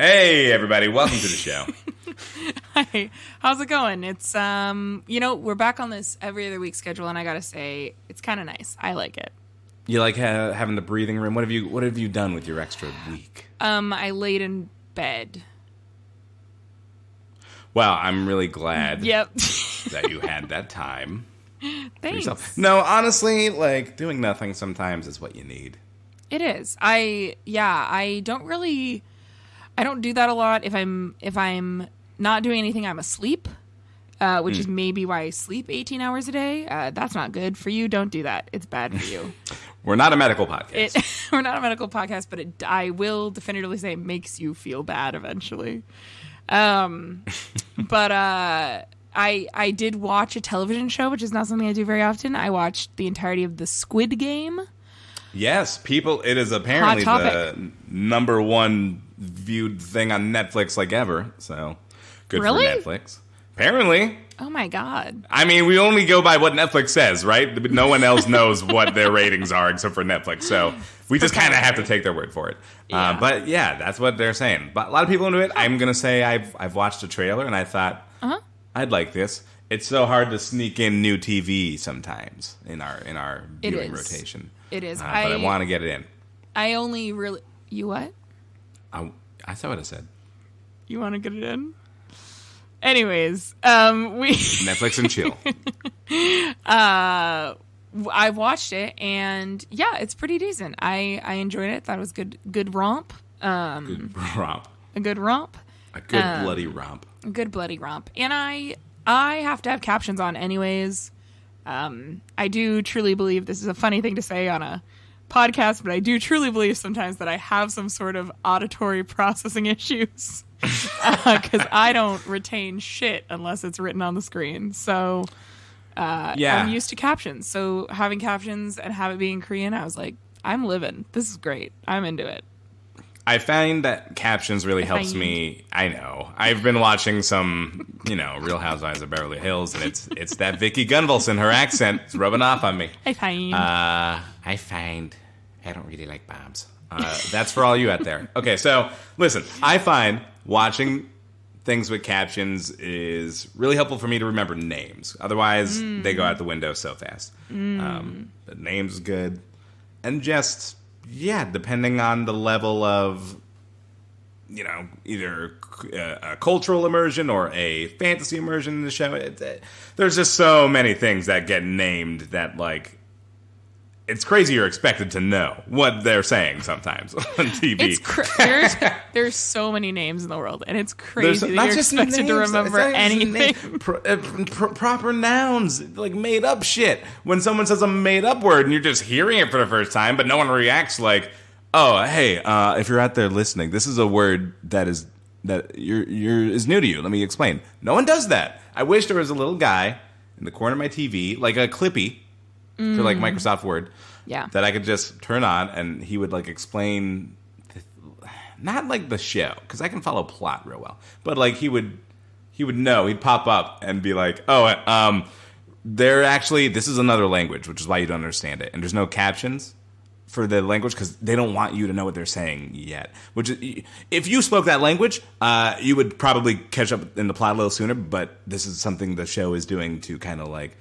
Hey, everybody. Welcome to the show. Hi. How's it going? It's, we're back on this every other week schedule, and I gotta say, it's kind of nice. I like it. You like having the breathing room? What have you done with your extra week? I laid in bed. Well, I'm really glad Yep. that you had that time. Thanks. No, honestly, like, doing nothing sometimes is what you need. It is. I don't do that a lot. If I'm not doing anything, I'm asleep, which is maybe why I sleep 18 hours a day. That's not good for you. Don't do that. It's bad for you. We're not a medical podcast. We're not a medical podcast, but I will definitively say it makes you feel bad eventually. But I did watch a television show, which is not something I do very often. I watched the entirety of the Squid Game. Yes, people. It is apparently the number one viewed thing on Netflix like ever. So good really? for Netflix. Apparently. Oh my god. I mean, we only go by what Netflix says, right? No one else knows what their ratings are except for Netflix. So we just kind of have to take their word for it. Yeah. But yeah, that's what they're saying. But a lot of people into it. I'm gonna say I've watched a trailer and I thought I'd like this. It's so hard to sneak in new TV sometimes in our viewing rotation. It is. But I want to get it in. I only really... You what? I said what I said. You want to get it in? Anyways, we... Netflix and chill. I watched it, and yeah, it's pretty decent. I enjoyed it. Thought it was good romp. Good romp. A good romp. A good bloody romp. A good bloody romp. And I have to have captions on anyways. I do truly believe this is a funny thing to say on a podcast, but I do truly believe sometimes that I have some sort of auditory processing issues because I don't retain shit unless it's written on the screen. So I'm used to captions. So having captions and have it be in Korean, I was like, I'm living. This is great. I'm into it. I find that captions really helps me. I know. I've been watching some, Real Housewives of Beverly Hills, and it's that Vicky Gunvalson, her accent is rubbing off on me. I find I don't really like bombs. That's for all you out there. Okay, so listen, I find watching things with captions is really helpful for me to remember names. Otherwise, they go out the window so fast. The name's good. And just... yeah, depending on the level of, either a cultural immersion or a fantasy immersion in the show, there's just so many things that get named that, like, it's crazy you're expected to know what they're saying sometimes on TV. There's so many names in the world, and it's crazy that you're just expected names, to remember anything. Proper nouns, like made up shit. When someone says a made up word and you're just hearing it for the first time, but no one reacts like, "Oh, hey, if you're out there listening, this is a word that is new to you. Let me explain." No one does that. I wish there was a little guy in the corner of my TV, like a Clippy for like Microsoft Word. Yeah. That I could just turn on and he would like explain, not like the show, because I can follow plot real well, but like he would know, he'd pop up and be like, they're actually, this is another language, which is why you don't understand it. And there's no captions for the language because they don't want you to know what they're saying yet. Which is, if you spoke that language, you would probably catch up in the plot a little sooner, but this is something the show is doing to kind of like,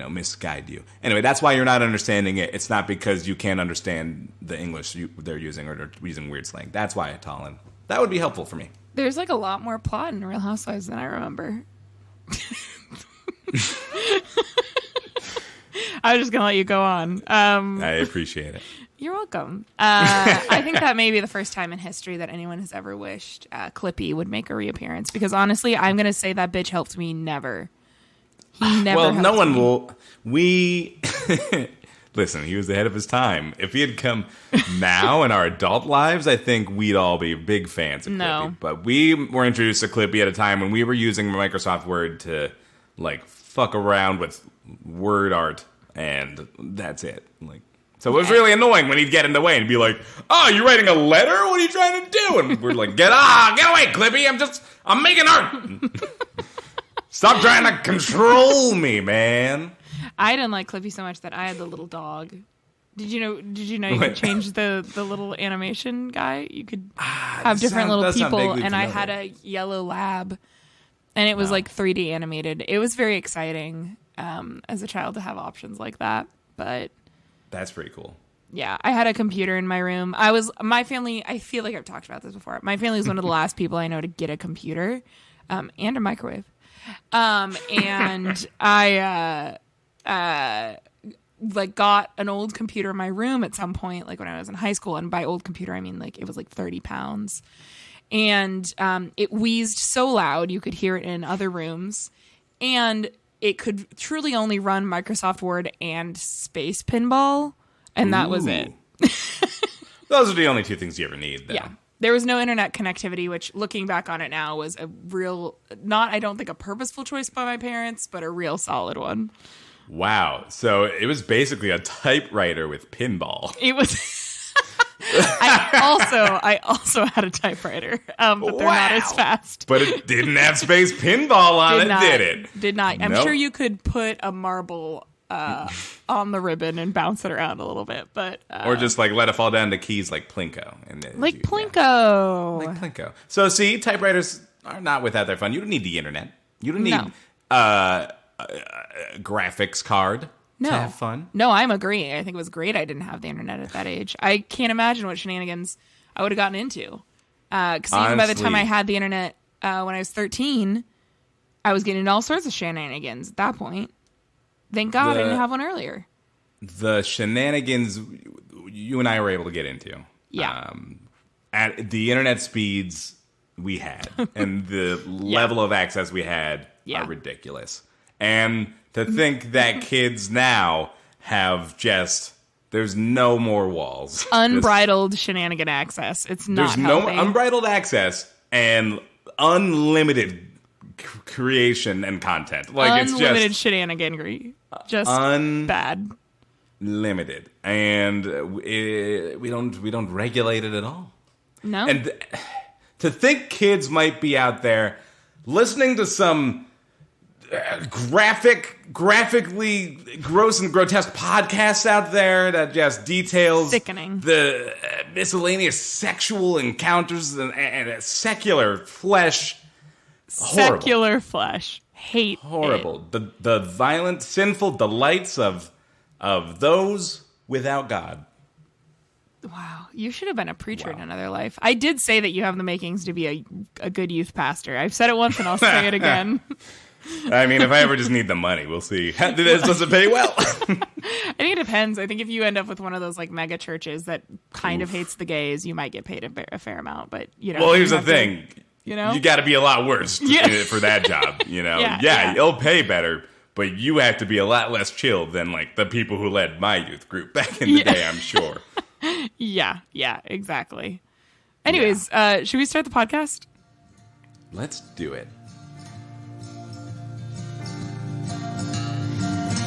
misguide you. Anyway, that's why you're not understanding it. It's not because you can't understand the English they're using or they're using weird slang. That's why, Talon. That would be helpful for me. There's like a lot more plot in Real Housewives than I remember. I was just going to let you go on. I appreciate it. You're welcome. I think that may be the first time in history that anyone has ever wished Clippy would make a reappearance because honestly, I'm going to say that bitch helped me never. He never. Well, no one will. We listen. He was ahead of his time. If he had come now in our adult lives, I think we'd all be big fans of Clippy. But we were introduced to Clippy at a time when we were using Microsoft Word to like fuck around with word art, and that's it. Like, so it was really annoying when he'd get in the way and be like, "Oh, you're writing a letter? What are you trying to do?" And we're like, "Get away, Clippy! I'm making art." Stop trying to control me, man. I didn't like Clippy so much that I had the little dog Did you know you could change the little animation guy? You could have That different little does sound people, vaguely and I familiar. had a yellow lab, and it was like 3D animated. It was very exciting as a child to have options like that. But That's pretty cool. yeah, I had a computer in my room. My family, I feel like I've talked about this before. My family is one of the last people I know to get a computer and a microwave. And I like got an old computer in my room at some point, like when I was in high school. And by old computer, I mean like it was like 30 pounds. And it wheezed so loud you could hear it in other rooms. And it could truly only run Microsoft Word and Space Pinball. And that was it. Those are the only two things you ever need, though. Yeah. There was no internet connectivity, which looking back on it now was a real, not, I don't think a purposeful choice by my parents, but a real solid one. Wow. So it was basically a typewriter with pinball. It was. I also had a typewriter, but they're not as fast. But it didn't have Space Pinball on did it? Did not. I'm Nope. sure you could put a marble on the ribbon and bounce it around a little bit, but Or just like let it fall down to keys like Plinko. like Plinko. Like Plinko. So see, typewriters are not without their fun. You don't need the internet. You don't need No. a graphics card to have fun. No, I'm agreeing. I think it was great I didn't have the internet at that age. I can't imagine what shenanigans I would have gotten into. Because even by the time I had the internet when I was 13, I was getting into all sorts of shenanigans at that point. Thank God I didn't have one earlier. The shenanigans you and I were able to get into. Yeah. At the internet speeds we had and the level of access we had are ridiculous. And to think that kids now have there's no more walls. Unbridled shenanigan access. It's not There's no healthy. unbridled access and unlimited creation and content. Like Unlimited it's just shenaniganry. Just bad. limited, and we don't regulate it at all. No. And to think kids might be out there listening to some graphically gross and grotesque podcasts out there that just details Sickening. the miscellaneous sexual encounters and secular flesh. Horrible. Secular flesh. Hate Horrible. it. The violent, sinful delights of those without God. Wow. You should have been a preacher in another life. I did say that you have the makings to be a good youth pastor. I've said it once and I'll say it again. I mean, if I ever just need the money, we'll see. This doesn't pay well. I think it depends. I think if you end up with one of those like mega churches that kind of hates the gays, you might get paid a fair amount. But you know, Well, here's the thing. You know, You got to be a lot worse Yeah. for that job. You know, Yeah. It'll pay better, but you have to be a lot less chilled than like the people who led my youth group back in the day. I'm sure. Yeah, exactly. Anyways, should we start the podcast? Let's do it.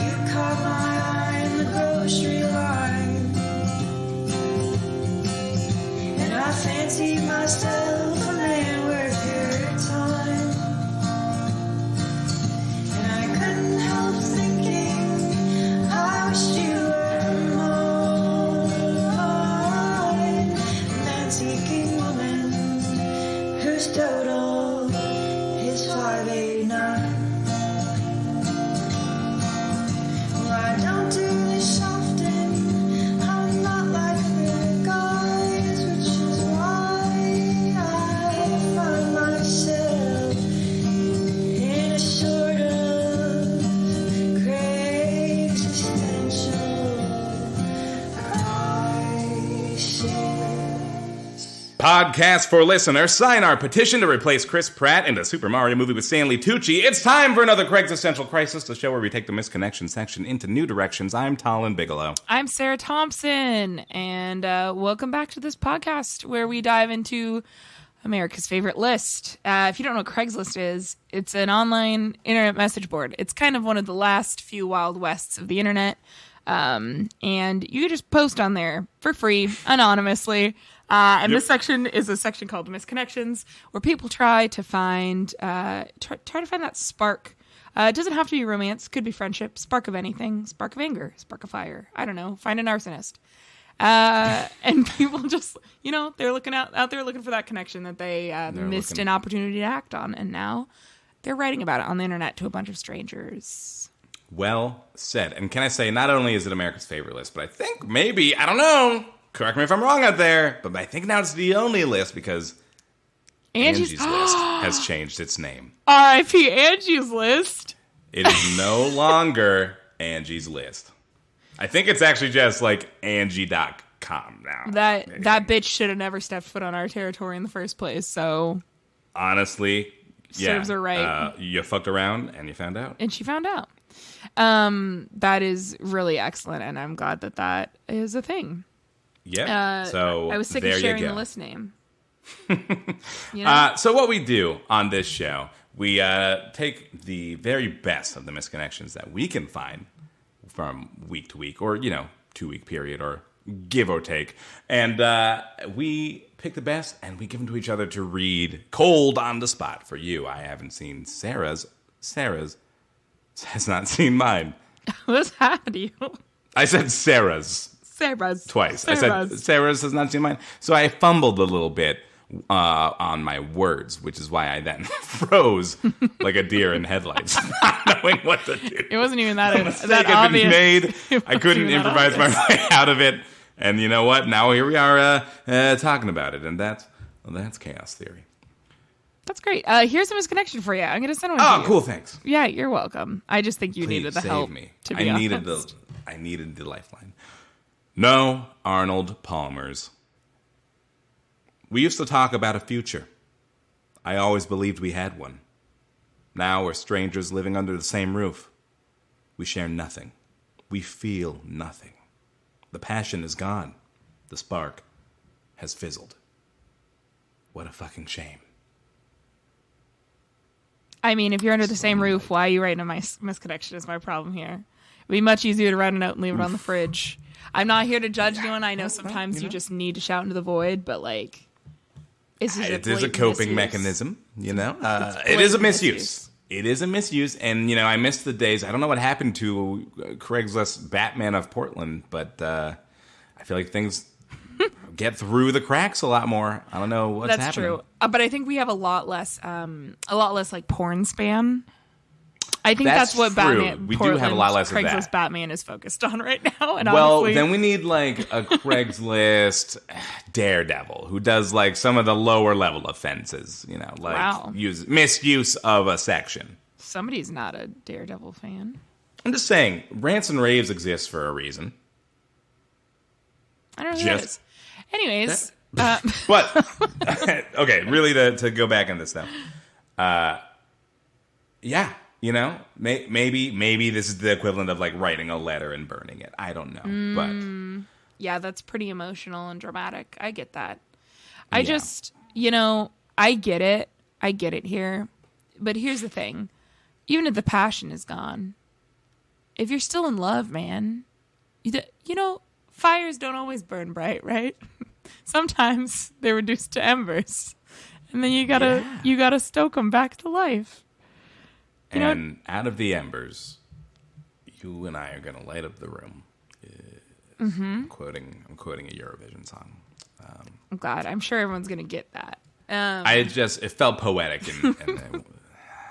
You caught my eye in the grocery line, and I fancied myself a man worth your time, and I couldn't help thinking I wished you were mine, an antiquing woman whose total is 589. I don't do this often. I'm not like the guys, which is why I find myself in a sort of gray existential crisis. Podcast for listeners. Sign our petition to replace Chris Pratt in the Super Mario movie with Stanley Tucci. It's time for another Craig's Essential Crisis, the show where we take the misconnection section into new directions. I'm Talon Bigelow. I'm Sarah Thompson, and welcome back to this podcast where we dive into America's favorite list. If you don't know what Craigslist is, it's an online internet message board. It's kind of one of the last few Wild Wests of the internet, and you can just post on there for free, anonymously. And this section is a section called Misconnections, where people try to find that spark It doesn't have to be romance. Could be friendship, spark of anything, spark of anger, spark of fire. I don't know. Find an arsonist. And people just, they're looking out there looking for that connection that they missed an opportunity to act on. And now they're writing about it on the internet to a bunch of strangers. Well said. And can I say, not only is it America's favorite list, but I think maybe, I don't know, correct me if I'm wrong out there, but I think now it's the only list because Angie's List has changed its name. R.I.P. Angie's List. It is no longer Angie's List. I think it's actually just like Angie.com now. That bitch should have never stepped foot on our territory in the first place, so... Honestly, yeah. Serves her right. You fucked around and you found out. And she found out. That is really excellent, and I'm glad that is a thing. Yeah. So I was sick of sharing the list name. So what we do on this show, we take the very best of the misconnections that we can find from week to week, or 2-week period, or give or take, and we pick the best and we give them to each other to read cold on the spot for you. I haven't seen Sarah's has not seen mine. What's happened to you? I said Sarah's twice. I said Sarah's has not seen mine, so I fumbled a little bit on my words, which is why I then froze like a deer in headlights, not knowing what to do. It wasn't even that obvious. Been made. I couldn't improvise my way out of it, and you know what? Now here we are talking about it, and that's chaos theory. That's great. Here's a misconnection for you. I'm going to send one to you. Oh, cool, thanks. Yeah, you're welcome. I just think you needed the help. Me. To be honest. I needed the lifeline. No Arnold Palmers. We used to talk about a future. I always believed we had one. Now we're strangers living under the same roof. We share nothing. We feel nothing. The passion is gone. The spark has fizzled. What a fucking shame. I mean, if you're under the same roof, why are you writing a misconnection is my problem here. It'd be much easier to write a note and leave it on the fridge. I'm not here to judge anyone. I know sometimes you just need to shout into the void, but it is a coping mechanism, it is a misuse. It is a misuse, and I miss the days. I don't know what happened to Craigslist Batman of Portland, but I feel like things get through the cracks a lot more. I don't know what's happening. That's true, but I think we have a lot less like porn spam. I think that's what true. Batman. We do have a lot less of that. Craigslist Batman is focused on right now. And then we need like a Craigslist Daredevil who does like some of the lower level offenses. Misuse of a section. Somebody's not a Daredevil fan. I'm just saying, rants and raves exist for a reason. I don't know what it is. Anyways, but okay, really to go back on this though, yeah. Maybe this is the equivalent of like writing a letter and burning it. I don't know, but yeah, that's pretty emotional and dramatic. I get that. I just, I get it. I get it here. But here's the thing. Even if the passion is gone, if you're still in love, man, fires don't always burn bright, right? Sometimes they're reduced to embers. And then you gotta stoke them back to life. Out of the embers, you and I are going to light up the room. I'm quoting a Eurovision song. I'm glad. I'm sure everyone's going to get that. It felt poetic, and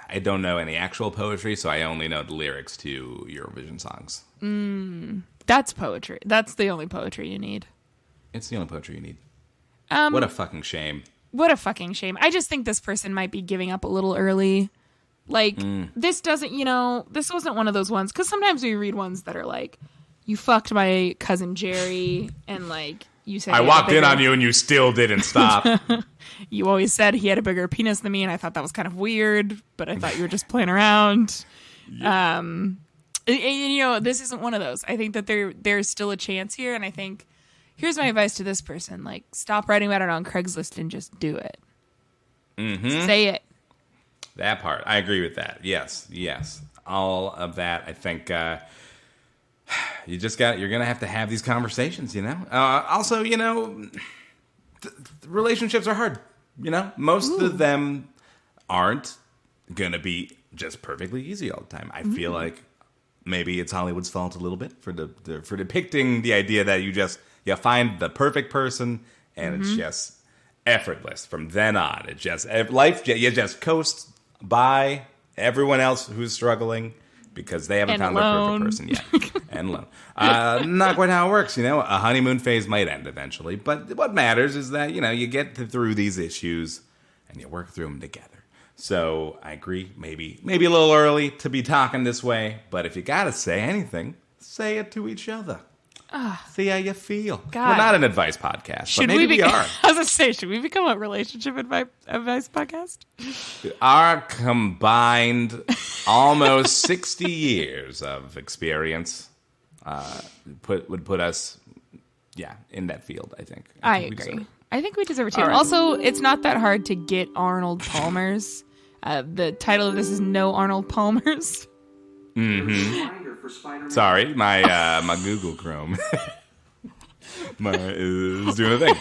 I don't know any actual poetry, so I only know the lyrics to Eurovision songs. That's poetry. That's the only poetry you need. It's the only poetry you need. What a fucking shame. What a fucking shame. I just think this person might be giving up a little early. This doesn't, this wasn't one of those ones. Because sometimes we read ones that are like, you fucked my cousin Jerry, and you said... I walked in on you and you still didn't stop. You always said he had a bigger penis than me, and I thought that was kind of weird, but I thought you were just playing around. Yeah. This isn't one of those. I think that there's still a chance here, and I think... Here's my advice to this person. Stop writing about it on Craigslist and just do it. Say it. That part. I agree with that. Yes. All of that. I think you're going to have these conversations, Also, relationships are hard, Most of them aren't. gonna be just perfectly easy all the time. I feel like maybe it's Hollywood's fault a little bit for for depicting the idea that you find the perfect person and it's just effortless from then on. It just life you just coast by everyone else who's struggling because they haven't found their perfect person yet. And alone. Not quite how it works, A honeymoon phase might end eventually, but what matters is that, you get through these issues and you work through them together. So I agree, maybe a little early to be talking this way, but if you gotta say anything, say it to each other. See how you feel. God. We're not an advice podcast, but maybe we are. I was going to say, should we become a relationship advice podcast? Our combined almost 60 years of experience would put us, in that field, I think. I think agree. I think we deserve it too. All right. Also, it's not that hard to get Arnold Palmer's. The title of this is No Arnold Palmer's. Sorry, my Google Chrome is doing a thing.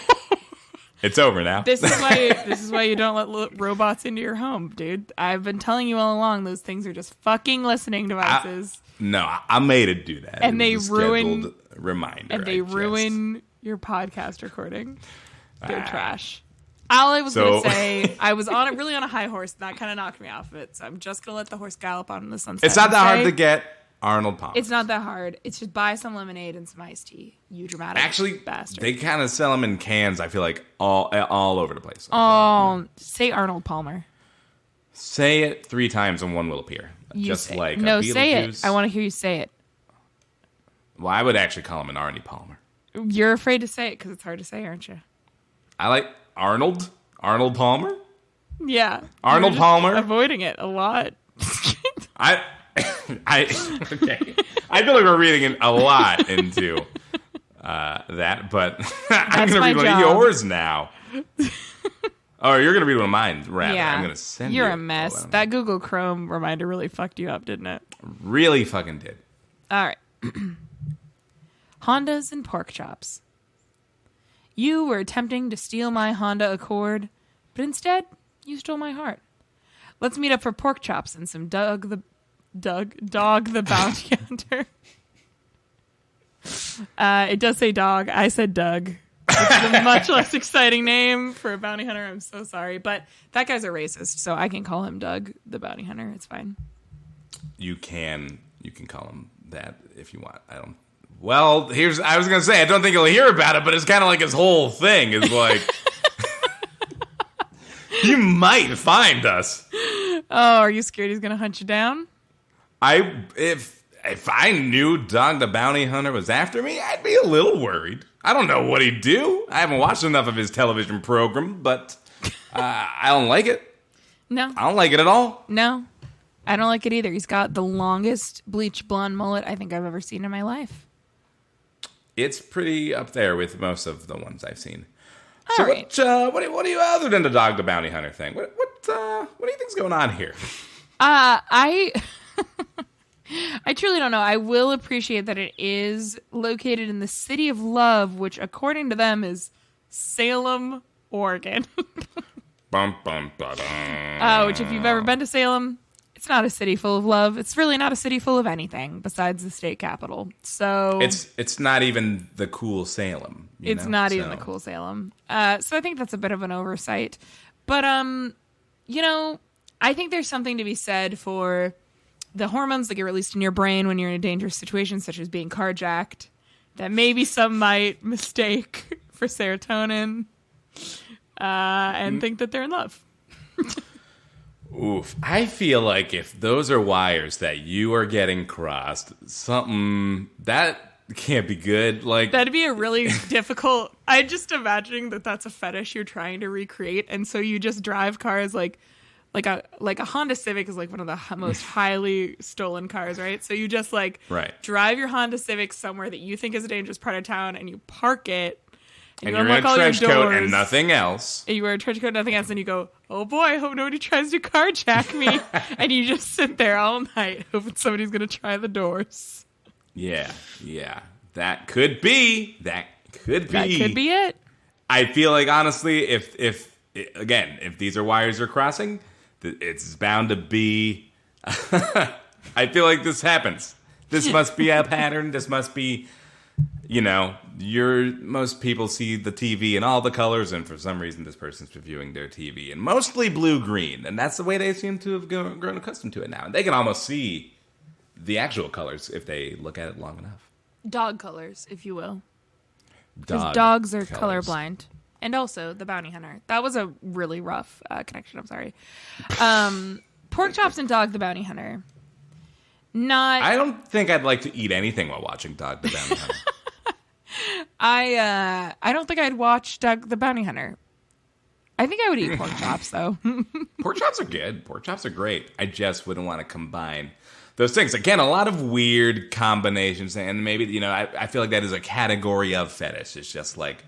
It's over now. This is why you don't let robots into your home, dude. I've been telling you all along, those things are just fucking listening devices. I made it do that. And it was they a ruin scheduled reminder. And they ruin your podcast recording. They're trash. All I was going to say, I was really on a high horse, and that kind of knocked me off of it. So I'm just going to let the horse gallop out in the sunset. It's not that hard to get Arnold Palmer. It's not that hard. It's just buy some lemonade and some iced tea. You dramatic bastard. They kind of sell them in cans, I feel like, all over the place. Say Arnold Palmer. Say it 3 times and one will appear. No, say it. I want to hear you say it. Well, I would actually call him an Arnie Palmer. You're afraid to say it because it's hard to say, aren't you? I like Arnold Palmer. Yeah, Arnold Palmer. Avoiding it a lot. Okay. I feel like we're reading a lot into that, but I'm going to read one of yours now. Oh, you're going to read one of mine, rather. Yeah, I'm going to send you. You're a mess. That Google Chrome reminder really fucked you up, didn't it? Really fucking did. All right. Hondas and pork chops. You were attempting to steal my Honda Accord, but instead, you stole my heart. Let's meet up for pork chops and some Dog the Bounty Hunter. It does say dog. I said Doug. It's a much less exciting name for a bounty hunter. I'm so sorry. But that guy's a racist, so I can call him Doug the Bounty Hunter. It's fine. You can call him that if you want. Well, I was going to say, I don't think he'll hear about it, but it's kind of like his whole thing is like, you might find us. Oh, are you scared he's going to hunt you down? If I knew Dog the Bounty Hunter was after me, I'd be a little worried. I don't know what he'd do. I haven't watched enough of his television program, but I don't like it. No. I don't like it at all. No. I don't like it either. He's got the longest bleach blonde mullet I think I've ever seen in my life. It's pretty up there with most of the ones I've seen. All right. What do you other than the Dog the Bounty Hunter thing? What do you think's going on here? I truly don't know. I will appreciate that it is located in the city of love, which according to them is Salem, Oregon. Bum, bum, ba-dum. Which if you've ever been to Salem, it's not a city full of love. It's really not a city full of anything besides the state capital. So it's not even the cool Salem. It's not even the cool Salem. So I think that's a bit of an oversight. But I think there's something to be said for the hormones that get released in your brain when you're in a dangerous situation, such as being carjacked, that maybe some might mistake for serotonin and think that they're in love. Oof. I feel like if those are wires that you are getting crossed, something that can't be good. Like that'd be a really difficult. I'm just imagining that that's a fetish you're trying to recreate, and so you just drive cars like a Honda Civic is like one of the most highly stolen cars, right? So you just drive your Honda Civic somewhere that you think is a dangerous part of town, and you park it. And you're in a trench coat and nothing else. And you wear a trench coat and nothing else, and you go, oh boy, I hope nobody tries to carjack me. And you just sit there all night hoping somebody's going to try the doors. Yeah. That could be That could be it. I feel like, honestly, if these are wires you're crossing, It's bound to be. I feel like this happens. This must be a pattern. This must be, most people see the TV in all the colors, and for some reason this person's reviewing their TV in mostly blue-green, and that's the way they seem to have grown accustomed to it now. And they can almost see the actual colors if they look at it long enough. Dog colors, if you will. Because dogs are colorblind. And also the bounty hunter. That was a really rough connection. I'm sorry. Pork chops and Dog the Bounty Hunter. I don't think I'd like to eat anything while watching Dog the Bounty Hunter. I don't think I'd watch Dog the Bounty Hunter. I think I would eat pork chops though. Pork chops are good. Pork chops are great. I just wouldn't want to combine those things. Again, a lot of weird combinations, and maybe I feel like that is a category of fetish. It's just like.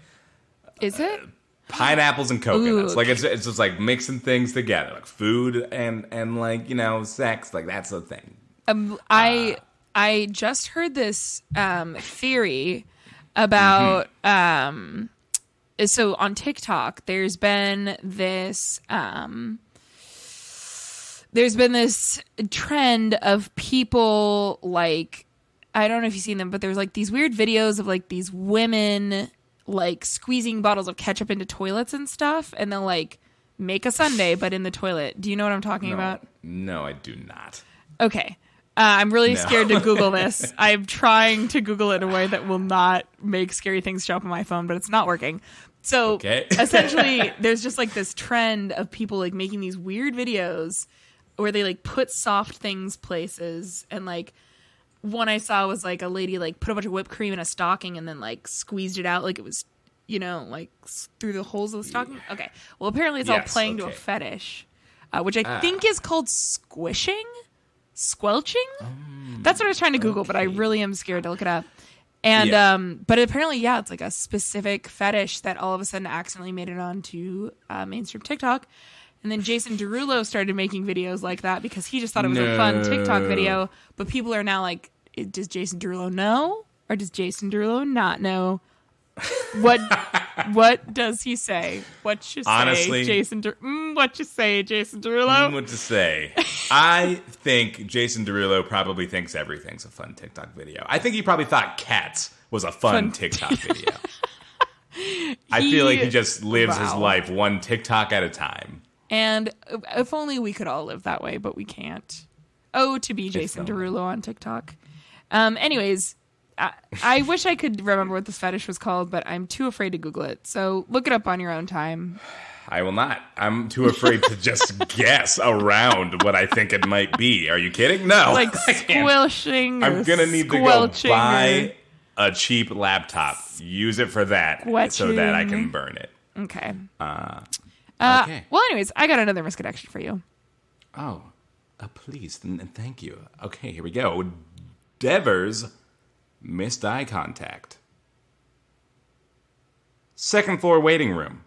Is it? Pineapples and coconuts. Ooh. Like it's just like mixing things together. Like food and like, sex. Like that's the thing. I just heard this theory about so on TikTok there's been this trend of people like, I don't know if you've seen them, but there's like these weird videos of like these women like squeezing bottles of ketchup into toilets and stuff, and they'll like make a sundae but in the toilet. Do you know what I'm talking about? No, I do not. Okay. I'm really scared to Google this. I'm trying to Google it in a way that will not make scary things show up on my phone, but it's not working. So essentially there's just like this trend of people like making these weird videos where they like put soft things places, and like one I saw was like a lady like put a bunch of whipped cream in a stocking and then like squeezed it out like it was, like through the holes of the stocking. Okay. Well, apparently it's all playing to a fetish, which I think is called squelching. That's what I was trying to Google, but I really am scared to look it up. And but apparently, it's like a specific fetish that all of a sudden accidentally made it onto mainstream TikTok. And then Jason Derulo started making videos like that because he just thought it was a fun TikTok video. But people are now like, does Jason Derulo know? Or does Jason Derulo not know? What does he say? What you say, honestly, Jason what you say, Jason Derulo? What to say? I think Jason Derulo probably thinks everything's a fun TikTok video. I think he probably thought Cats was a fun TikTok video. I feel like he just lives his life one TikTok at a time. And if only we could all live that way, but we can't. Oh, to be Jason Derulo on TikTok. Anyways, I wish I could remember what this fetish was called, but I'm too afraid to Google it. So look it up on your own time. I will not. I'm too afraid to just guess around what I think it might be. Are you kidding? No. Like squelching. I'm going to need to go buy a cheap laptop. Use it for that so that I can burn it. Okay. Okay. Well, anyways, I got another misconnection for you. Oh, please. Thank you. Okay, here we go. Devers missed eye contact. Second floor waiting room.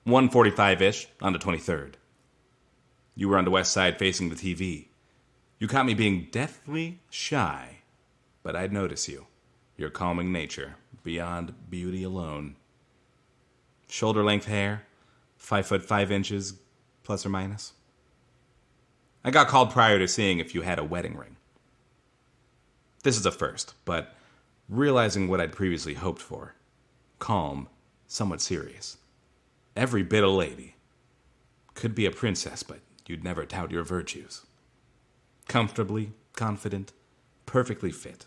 1:45-ish on the 23rd. You were on the west side facing the TV. You caught me being deathly shy, but I'd notice you. Your calming nature, beyond beauty alone. Shoulder-length hair. 5'5" plus or minus. I got called prior to seeing if you had a wedding ring. This is a first, but realizing what I'd previously hoped for. Calm, somewhat serious. Every bit a lady. Could be a princess, but you'd never doubt your virtues. Comfortably, confident, perfectly fit.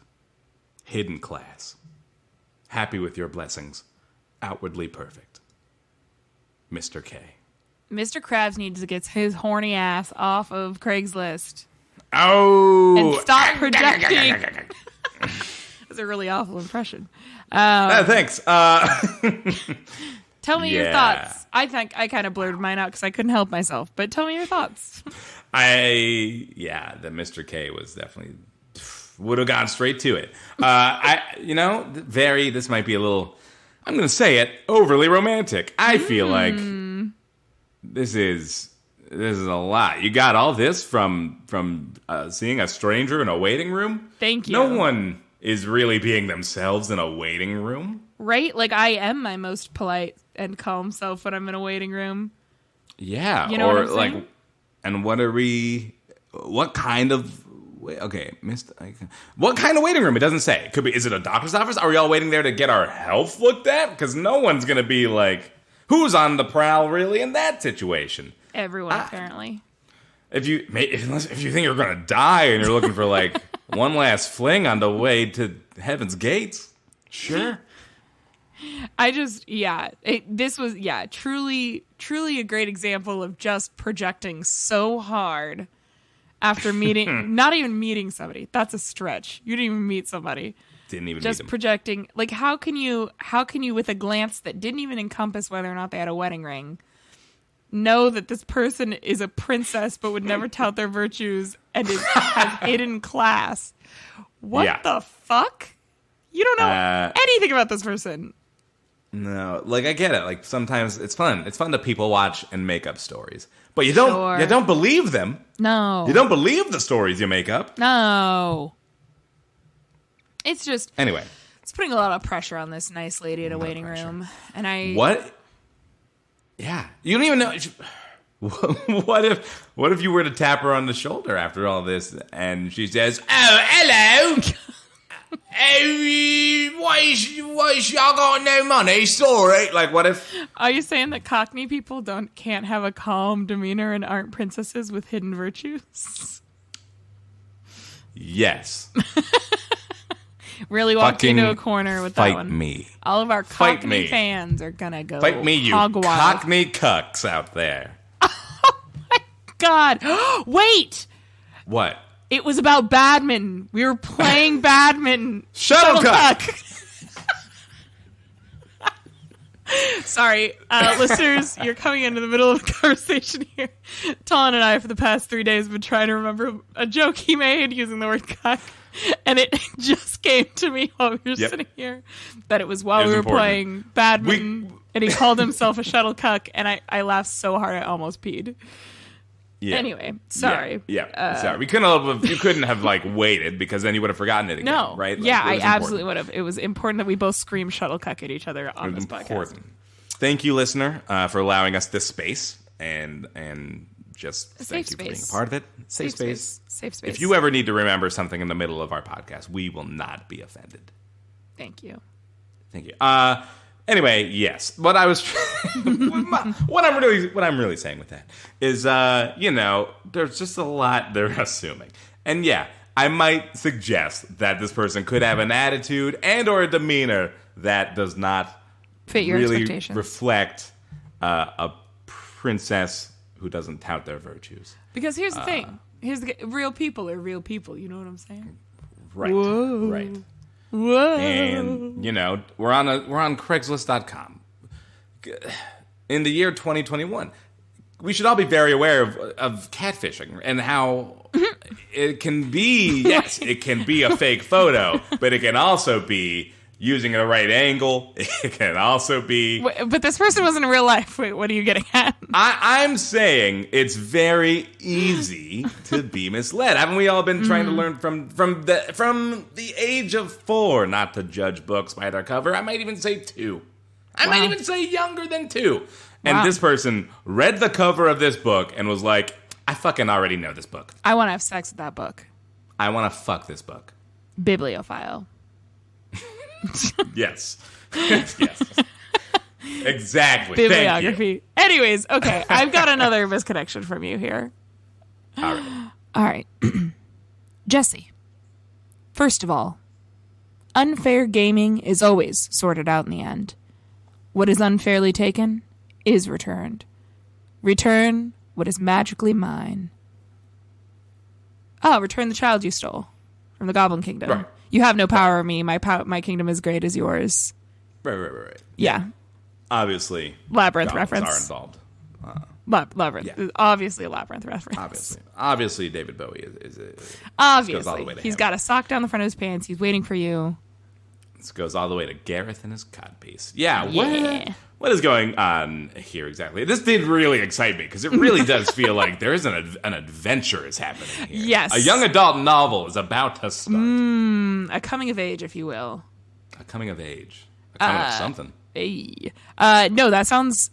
Hidden class. Happy with your blessings. Outwardly perfect. Mr. K. Mr. Krabs needs to get his horny ass off of Craigslist. Oh! And stop projecting. That's a really awful impression. Thanks. Tell me your thoughts. I think I kind of blurred mine out because I couldn't help myself. But tell me your thoughts. The Mr. K was definitely would have gone straight to it. This might be a little, I'm going to say it, overly romantic. I feel like this is a lot. You got all this from seeing a stranger in a waiting room? Thank you. No one is really being themselves in a waiting room. Right? Like, I am my most polite and calm self when I'm in a waiting room. Yeah. You know what I'm saying? And what are we? What kind of? Okay, what kind of waiting room? It doesn't say. Could be. Is it a doctor's office? Are we all waiting there to get our health looked at? Because no one's gonna be like, who's on the prowl really in that situation? Everyone, apparently. If you think you're gonna die and you're looking for like one last fling on the way to heaven's gates, sure. This was truly a great example of just projecting so hard after meeting, not even meeting somebody. That's a stretch. You didn't even meet somebody. Didn't even just meet them. Projecting. Like, how can you with a glance that didn't even encompass whether or not they had a wedding ring, know that this person is a princess but would never tout their virtues and has hidden class? What the fuck? You don't know anything about this person. No, like I get it. Like sometimes it's fun. It's fun to people watch and make up stories, but you don't believe them. No, you don't believe the stories you make up. No, it's just anyway. It's putting a lot of pressure on this nice lady at a waiting room, and what? Yeah, you don't even know. What if you were to tap her on the shoulder after all this, and she says, "Oh, hello." Why is y'all got no money? Sorry. Like, what if? Are you saying that Cockney people can't have a calm demeanor and aren't princesses with hidden virtues? Yes. Really walked into a corner with that one. Fight me. All of our Cockney fans are gonna go fight me, you hog wild. Cockney cucks out there. Oh my God! Wait. What? It was about badminton. We were playing badminton. Shuttlecock. Sorry, listeners, you're coming into the middle of a conversation here. Talon and I, for the past 3 days, have been trying to remember a joke he made using the word cock, and it just came to me while we were sitting here that it was while we were playing badminton, and he called himself a shuttlecock, and I laughed so hard I almost peed. Yeah. Anyway, sorry. Yeah. Sorry. We you couldn't have like waited because then you would have forgotten it again. No. Right? Like, yeah, I absolutely would have. It was important that we both scream shuttlecock at each other on this podcast. Thank you, listener, for allowing us this space and just thank you for being a part of it. Safe space. Safe space. If you ever need to remember something in the middle of our podcast, we will not be offended. Thank you. Thank you. Anyway, yes. What I was, what I'm really saying with that is, there's just a lot they're assuming, and yeah, I might suggest that this person could have an attitude and or a demeanor that does not fit your really expectations, reflect a princess who doesn't tout their virtues. Because here's the thing: real people are real people. You know what I'm saying? Right. Whoa. Right. Whoa. And, we're on Craigslist.com. In the year 2021, we should all be very aware of catfishing and how it can be, yes, it can be a fake photo, but it can also be using a right angle. It can also be... But this person wasn't in real life. Wait, what are you getting at? I'm saying it's very easy to be misled. Haven't we all been trying to learn from the age of 4 not to judge books by their cover? I might even say 2. I might even say younger than 2. And this person read the cover of this book and was like, I fucking already know this book. I want to have sex with that book. I want to fuck this book. Bibliophile. Yes. Yes. Exactly. Bibliography. Anyways, okay. I've got another misconnection from you here. All right. All right. Jesse. First of all, unfair gaming is always sorted out in the end. What is unfairly taken is returned. Return what is magically mine. Oh, return the child you stole from the Goblin Kingdom. Right. You have no power over me. My kingdom is great as yours. Right. Yeah. Obviously. Labyrinth reference. Are involved. Labyrinth. Yeah. Obviously a Labyrinth reference. Obviously David Bowie is obviously. He's got a sock down the front of his pants. He's waiting for you. This goes all the way to Gareth and his codpiece. Yeah. What is going on here exactly? This did really excite me because it really does feel like there is an adventure is happening here. Yes. A young adult novel is about to start. A coming of age, if you will. A coming of age. A coming of something. No, that sounds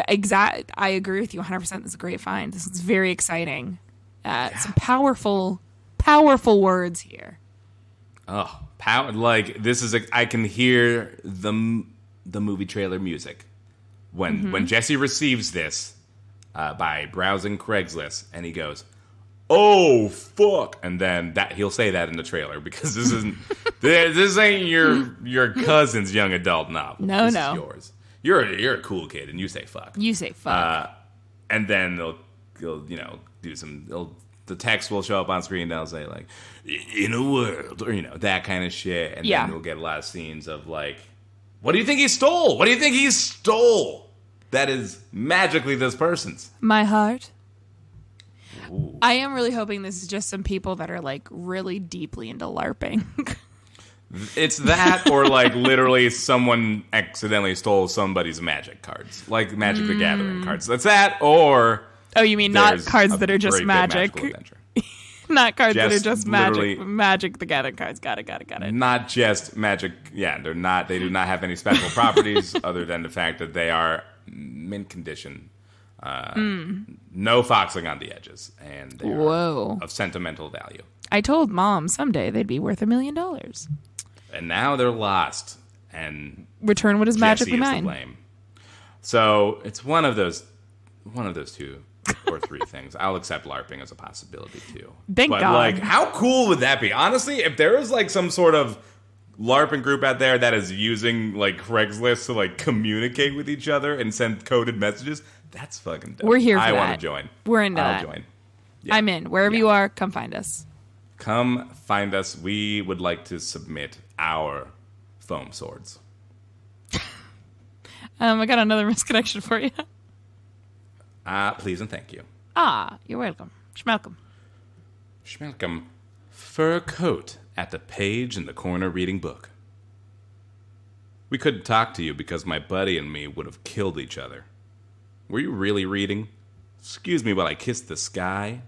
I agree with you 100%. This is a great find. This is very exciting. Some powerful words here. Oh, like this is I can hear the movie trailer music when Jesse receives this by browsing Craigslist, and he goes, "Oh fuck!" And then he'll say that in the trailer because this isn't this ain't your cousin's young adult novel. No, this no, is yours. You're a cool kid, and you say fuck. You say fuck, and then they'll do the text will show up on screen. They'll say like, "In a world," or that kind of shit, and then we'll get a lot of scenes of like, "What do you think he stole? What do you think he stole? That is magically this person's." My heart. Ooh. I am really hoping this is just some people that are like really deeply into LARPing. It's that, or like literally someone accidentally stole somebody's Magic cards, like Magic the Gathering cards. That's that, or oh, you mean not cards that are just Magic? Not cards that are just Magic. Magic the Gathering cards. Got it. Not just Magic. Yeah, they're not. They do not have any special properties other than the fact that they are mint condition. No foxing on the edges, and they are of sentimental value. I told Mom someday they'd be worth $1 million. And now they're lost, and return what is magically mine. To blame. So it's one of those two or three things. I'll accept LARPing as a possibility too. Thank God. Like, how cool would that be? Honestly, if there was like some sort of LARPing group out there that is using like Craigslist to like communicate with each other and send coded messages, that's fucking dope. We're here for that. I want to join. We're into that. I'll join. Yeah. I'm in. Wherever you are, come find us. Come find us. We would like to submit our foam swords. I got another misconnection for you. Please and thank you. You're welcome. Schmelcome. Schmelcome. Fur coat at the page in the corner reading book. We couldn't talk to you because my buddy and me would have killed each other. Were you really reading? Excuse me while I kissed the sky.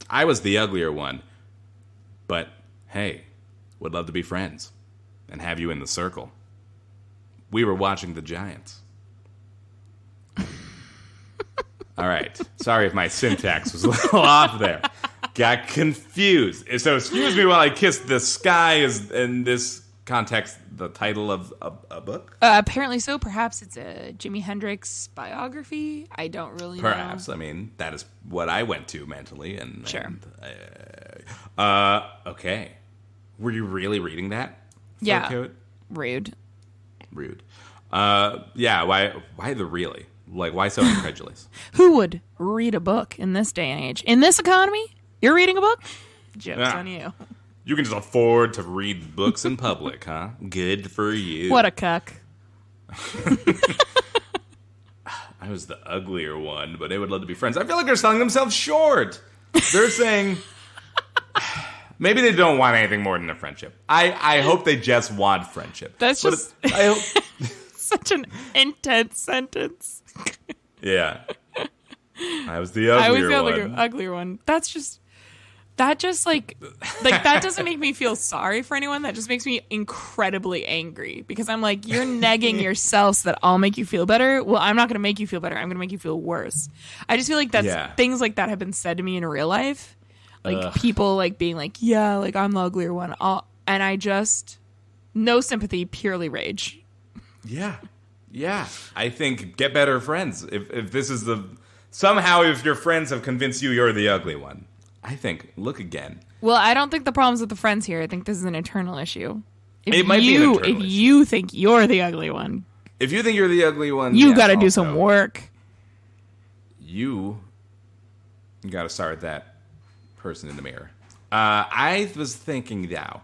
I was the uglier one, but hey, would love to be friends and have you in the circle. We were watching the Giants. All right. Sorry if my syntax was a little off there. Got confused. So excuse me while I kissed the sky is in this context the title of a book? Apparently so. Perhaps it's a Jimi Hendrix biography. I don't really know. Perhaps. I mean, that is what I went to mentally. Sure. Okay. Were you really reading that? Yeah. Coat? Rude. Yeah. Why the really? Like, why so incredulous? Who would read a book in this day and age? In this economy? You're reading a book? Joke's on you. You can just afford to read books in public, huh? Good for you. What a cuck. I was the uglier one, but they would love to be friends. I feel like they're selling themselves short. They're saying maybe they don't want anything more than a friendship. I hope they just want friendship. That's just I hope such an intense sentence. Yeah. I was the uglier one. That just like that doesn't make me feel sorry for anyone. That just makes me incredibly angry because I'm like, you're negging yourself so that I'll make you feel better. Well, I'm not going to make you feel better. I'm going to make you feel worse. I just feel like things like that have been said to me in real life. Like people like being like, yeah, like I'm the uglier one. And I just, no sympathy, purely rage. Yeah. I think get better friends. If this is somehow if your friends have convinced you're the ugly one. I think, look again. Well, I don't think the problem's with the friends here. I think this is an internal issue. It might be an internal issue. If you think you're the ugly one. If you think you're the ugly one, you got to do some work. You got to start with that person in the mirror. I was thinking that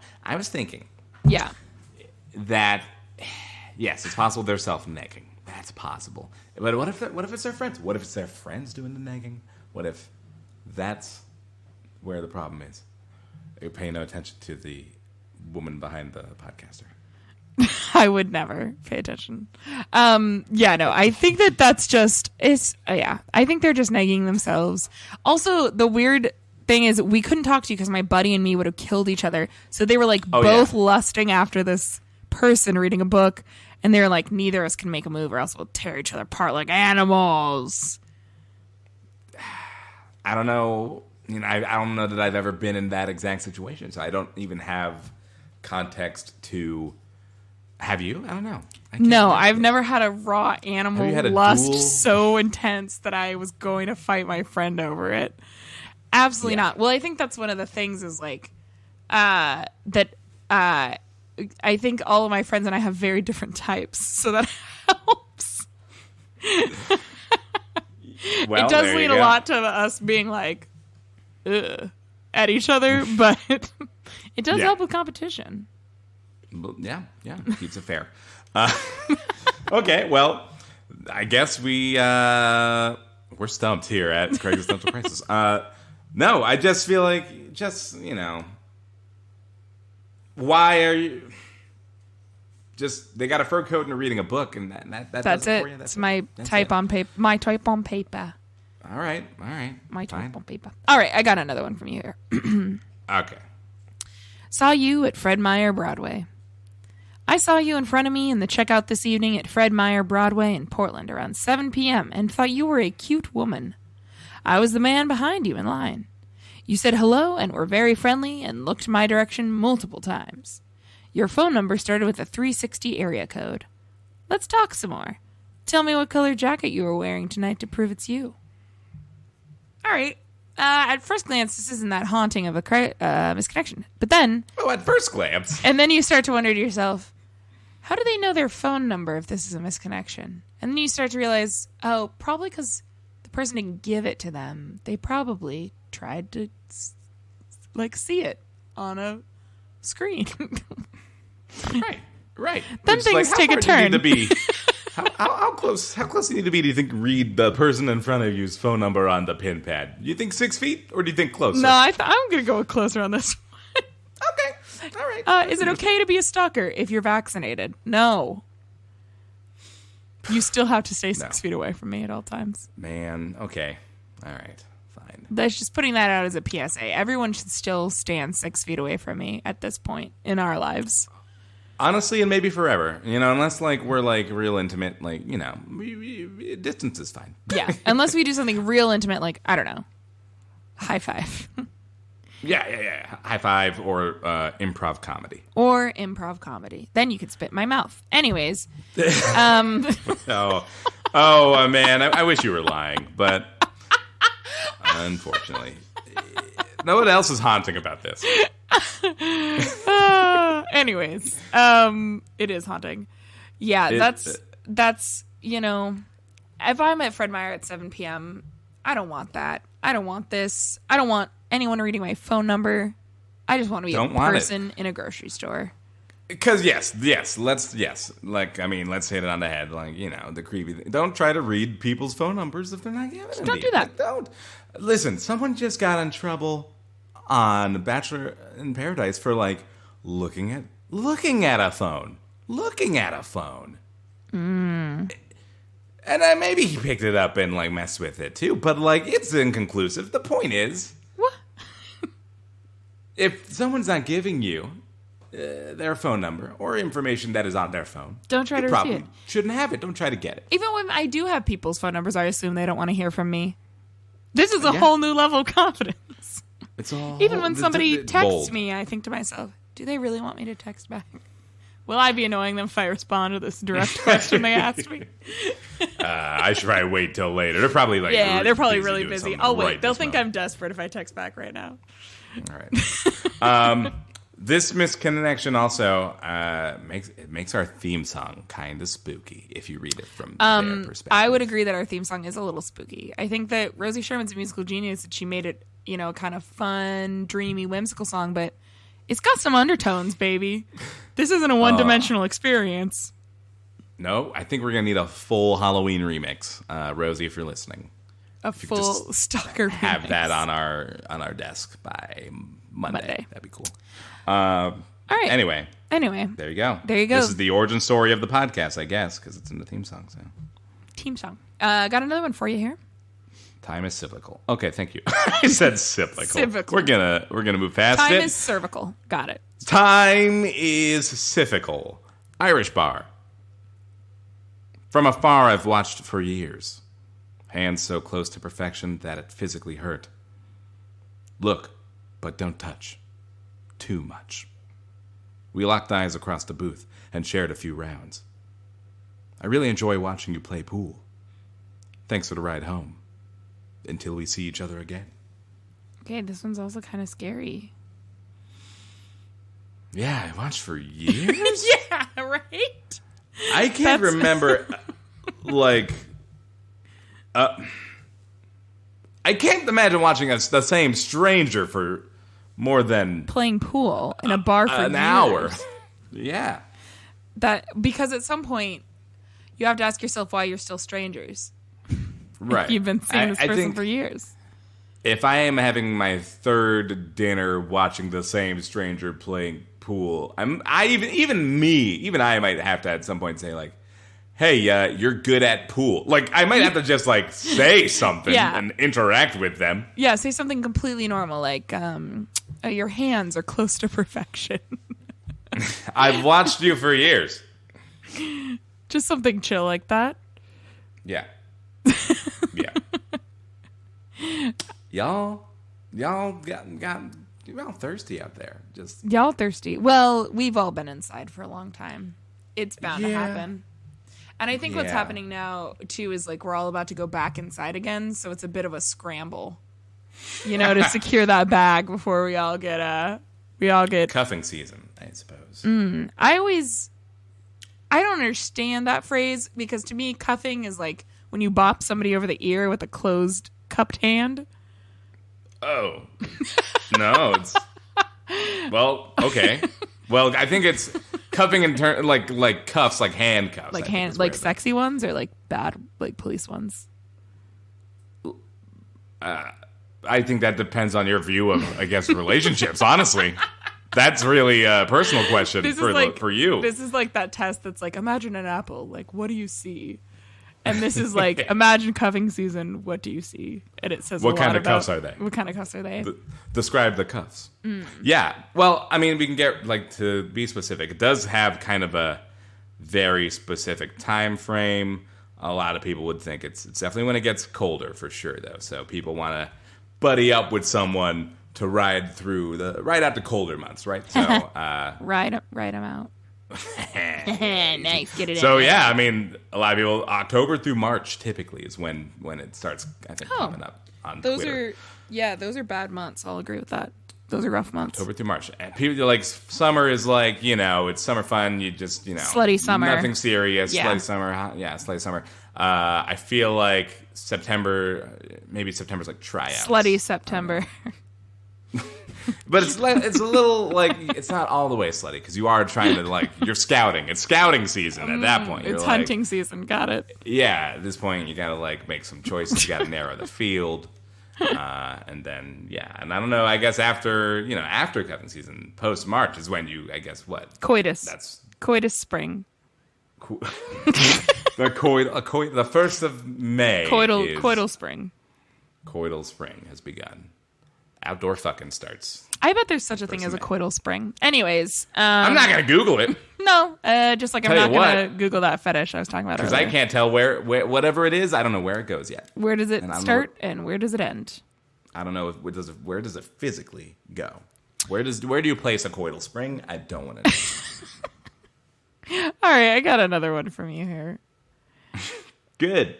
yes, it's possible they're self-negging. That's possible. But what if it's their friends? What if it's their friends doing the negging? What if that's where the problem is? They pay no attention to the woman behind the podcaster. I would never pay attention. I think that's just I think they're just negging themselves. Also, the weird thing is we couldn't talk to you because my buddy and me would have killed each other. So they were like both lusting after this person reading a book, And they're like, neither of us can make a move or else we'll tear each other apart like animals. I don't know. You know, I don't know that I've ever been in that exact situation, so I don't even have context to. Have you? I don't know. No, I've never had a raw animal had a lust duel? so intense that I was going to fight my friend over it. Absolutely not. Well, I think that's one of the things is like I think all of my friends and I have very different types, so that helps. Well, it does there lead you a go. lot to us being like, ugh, at each other, but it does Yeah. help with competition. Yeah, keeps it fair. Okay, well, I guess we're stumped here at Craig's Existential Crisis. No, I just feel like, why are you? Just they got a fur coat and are reading a book, and that That's does it. for you? It's my That's type it. on paper. My type on paper. All right. My Fine. type on paper. All right, I got another one from you here. Okay. Saw you at Fred Meyer Broadway. I saw you in front of me in the checkout this evening at Fred Meyer Broadway in Portland around 7 p.m. and thought you were a cute woman. I was the man behind you in line. You said hello and were very friendly and looked my direction multiple times. Your phone number started with a 360 area code. Let's talk some more. Tell me what color jacket you were wearing tonight to prove it's you. All right. At first glance, this isn't that haunting of a misconnection. But then... Oh, at first glance. And then you start to wonder to yourself, how do they know their phone number if this is a misconnection? And then you start to realize, oh, probably because the person didn't give it to them. They probably tried to, see it on a screen. Right. Then It's things how take a far do you turn. need to be? How close do you need to be? Do you think read the person in front of you's phone number on the pin pad? Do you think 6 feet, or do you think closer? No, I'm going to go with closer on this one. Okay. All right. Is it okay to be a stalker if you're vaccinated? No. You still have to stay 6 feet away from me at all times. Man. Okay. All right. Fine. That's just putting that out as a PSA. Everyone should still stand 6 feet away from me at this point in our lives. Honestly, and maybe forever. Unless we're real intimate. Distance is fine. Yeah, unless we do something real intimate, like, I don't know, high five. Yeah. High five or improv comedy. Or improv comedy. Then you could spit in my mouth. Anyways. Oh, man. I wish you were lying, but unfortunately. No one else is haunting about this. Anyways. It is haunting. Yeah, that's, if I'm at Fred Meyer at 7 p.m., I don't want that. I don't want this. I don't want anyone reading my phone number. I just want to be a person in a grocery store. Because yes, let's hit it on the head. The creepy thing. Don't try to read people's phone numbers if they're not giving them. Don't do that. Don't. Listen, someone just got in trouble on Bachelor in Paradise for looking at a phone. And maybe he picked it up and messed with it too, but it's inconclusive. The point is, What? if someone's not giving you their phone number or information that is on their phone, Don't try to you receive probably it. shouldn't have it. Don't try to get it. Even when I do have people's phone numbers, I assume they don't want to hear from me. This is a Yeah. whole new level of confidence. It's all Even when somebody it's texts bold. me, I think to myself, do they really want me to text back? Will I be annoying them if I respond to this direct question they asked me? I should probably wait till later. They're probably They're probably really doing busy. something Oh, wait. right They'll this think moment. I'm desperate if I text back right now. All right. This misconnection also makes our theme song kind of spooky if you read it from their perspective. I would agree that our theme song is a little spooky. I think that Rosie Sherman's a musical genius, that she made it, kind of fun, dreamy, whimsical song, but it's got some undertones, baby. This isn't a one-dimensional experience. No, I think we're going to need a full Halloween remix. Rosie, if you're listening. A full stalker Have remix. that on our desk by Monday. That'd be cool. All right. Anyway, There you go. This is the origin story of the podcast, I guess, because it's in the theme song. So, Team song. Got another one for you here. time is cyclical. Okay, thank you. I said cyclical. Cyclical. We're gonna move past Time it. is cervical. Got it. Time is cyclical. Irish bar. From afar, I've watched for years. Hands so close to perfection that it physically hurt. Look, but don't touch. Too much. We locked eyes across the booth and shared a few rounds. I really enjoy watching you play pool. Thanks for the ride home. Until we see each other again. Okay, this one's also kind of scary. Yeah, I watched for years? Yeah, right? I can't remember, I can't imagine watching the same stranger for more than Playing pool in a bar for an years. hour. Yeah. Because at some point, you have to ask yourself why you're still strangers. Right. You've been seeing this I person think for years. if I am having my third dinner watching the same stranger playing pool, I might have to at some point say like, "Hey, you're good at pool." Like I might have to just like say something and interact with them. Yeah, say something completely normal like your hands are close to perfection. I've watched you for years. Just something chill like that. Yeah. Yeah. Y'all got y'all thirsty out there. Just Y'all thirsty. Well, we've all been inside for a long time. It's bound to happen. And I think what's happening now, too, is like we're all about to go back inside again. So it's a bit of a scramble, to secure that bag before we all get cuffing season, I suppose. I don't understand that phrase because to me, cuffing is like when you bop somebody over the ear with a closed cupped hand. Oh. No, it's... Well, okay. Well, I think it's cuffing in turn, like cuffs, like handcuffs. Like sexy ones or like bad, like police ones? I think that depends on your view of, I guess, relationships, honestly. That's really a personal question for you. This is like that test that's like, imagine an apple. Like, what do you see? And this is like, imagine cuffing season. What do you see? And it says what kind of cuffs are they? What kind of cuffs are they? Describe the cuffs. Yeah. Well, I mean, we can get to be specific. It does have kind of a very specific time frame. A lot of people would think it's definitely when it gets colder for sure, though. So people want to buddy up with someone to ride out the colder months, right? So ride them out. Nice, get it. So yeah, I mean, a lot of people October through March typically is when it starts. I think coming up on Twitter. Those are bad months. I'll agree with that. Those are rough months. October through March. And people are like, summer is like, it's summer fun. You just slutty summer, nothing serious. Yeah. Slutty summer, slutty summer. I feel like maybe September's like tryouts. Slutty September. But it's a little like it's not all the way slutty because you are trying to you're scouting. It's scouting season at that point. It's hunting season. Got it. Yeah, at this point you gotta make some choices. You gotta narrow the field, and then and I don't know. I guess after cuffing season, post March is when you what coitus. That's coitus spring. The 1st of May. Coital spring. Coital spring has begun. Outdoor fucking starts. I bet there's such a thing as a coital spring. Anyways. I'm not going to Google it. No. Just like I'm not going to Google that fetish I was talking about earlier. Because I can't tell where whatever it is, I don't know where it goes yet. Where does it start and where does it end? I don't know where does it physically go? Where do you place a coital spring? I don't want to know. All right, I got another one from you here. Good.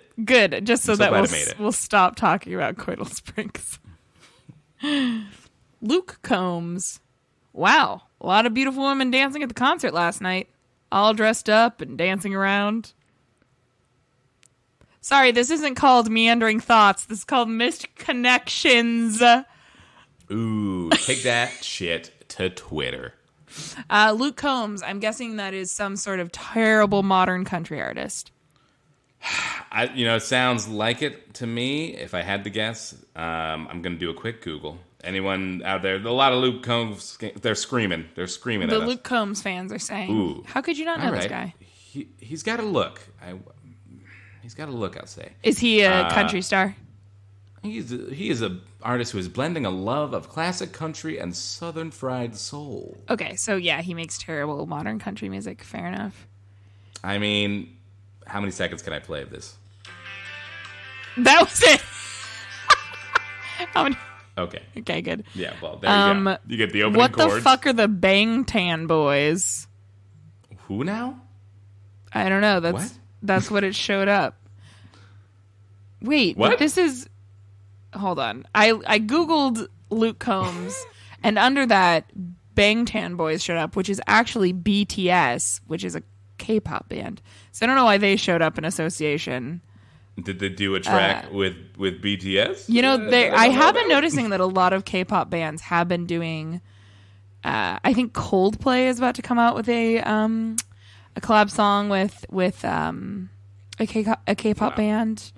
Just so that we'll stop talking about coital springs. Luke Combs. Wow. A lot of beautiful women dancing at the concert last night. All dressed up and dancing around. Sorry, this isn't called Meandering Thoughts. This is called Missed Connections. Ooh, take that shit to Twitter. Luke Combs. I'm guessing that is some sort of terrible modern country artist. It sounds like it to me. If I had to guess, I'm going to do a quick Google. Anyone out there? A lot of Luke Combs. They're screaming. They're screaming at us. The Luke Combs fans are saying, "Ooh, how could you not know this guy? He's got a look. He's got a look. I'll say. Is he a country star? He is a artist who is blending a love of classic country and southern fried soul. Okay, so yeah, he makes terrible modern country music. Fair enough. I mean, How many seconds can I play of this? That was it. How many? Okay. Okay, good. Yeah, well, there you go. You get the opening chords. What the fuck are the Bangtan Boys? Who now? I don't know. What? That's what it showed up. Wait, what? But this is... Hold on. I Googled Luke Combs, and under that, Bangtan Boys showed up, which is actually BTS, which is a K-pop band. So I don't know why they showed up in association. Did they do a track with BTS? You know, I have been noticing that a lot of K-pop bands have been doing... I think Coldplay is about to come out with a collab song with a K-pop band.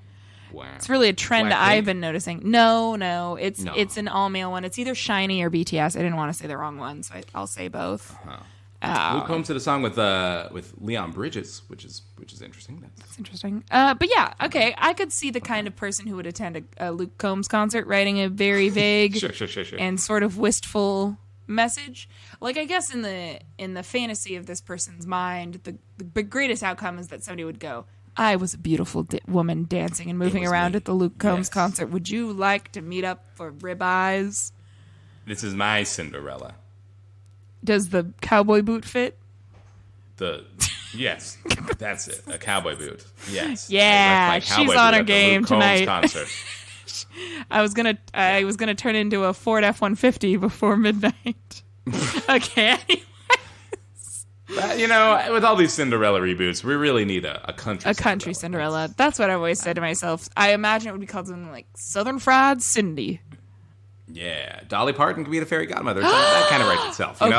Wow. It's really a trend Blackpink? I've been noticing. No, it's an all-male one. It's either Shiny or BTS. I didn't want to say the wrong one, so I'll say both. Luke Combs did a song with Leon Bridges, which is interesting. That's interesting. But yeah, okay. I could see the kind of person who would attend a Luke Combs concert writing a very vague sure. and sort of wistful message. Like, I guess in the fantasy of this person's mind, the greatest outcome is that somebody would go, I was a beautiful woman dancing and moving around at the Luke Combs concert. Would you like to meet up for ribeyes? This is my Cinderella. Does the cowboy boot fit? Yes, that's it. A cowboy boot. Yes. Yeah, she's on her game tonight. Concert. I was gonna turn into a Ford F-150 before midnight. Okay. You know, with all these Cinderella reboots, we really need a country Cinderella. That's what I've always said to myself. I imagine it would be called something like Southern Fried Cindy. Yeah, Dolly Parton could be the fairy godmother. That kind of writes itself. You know,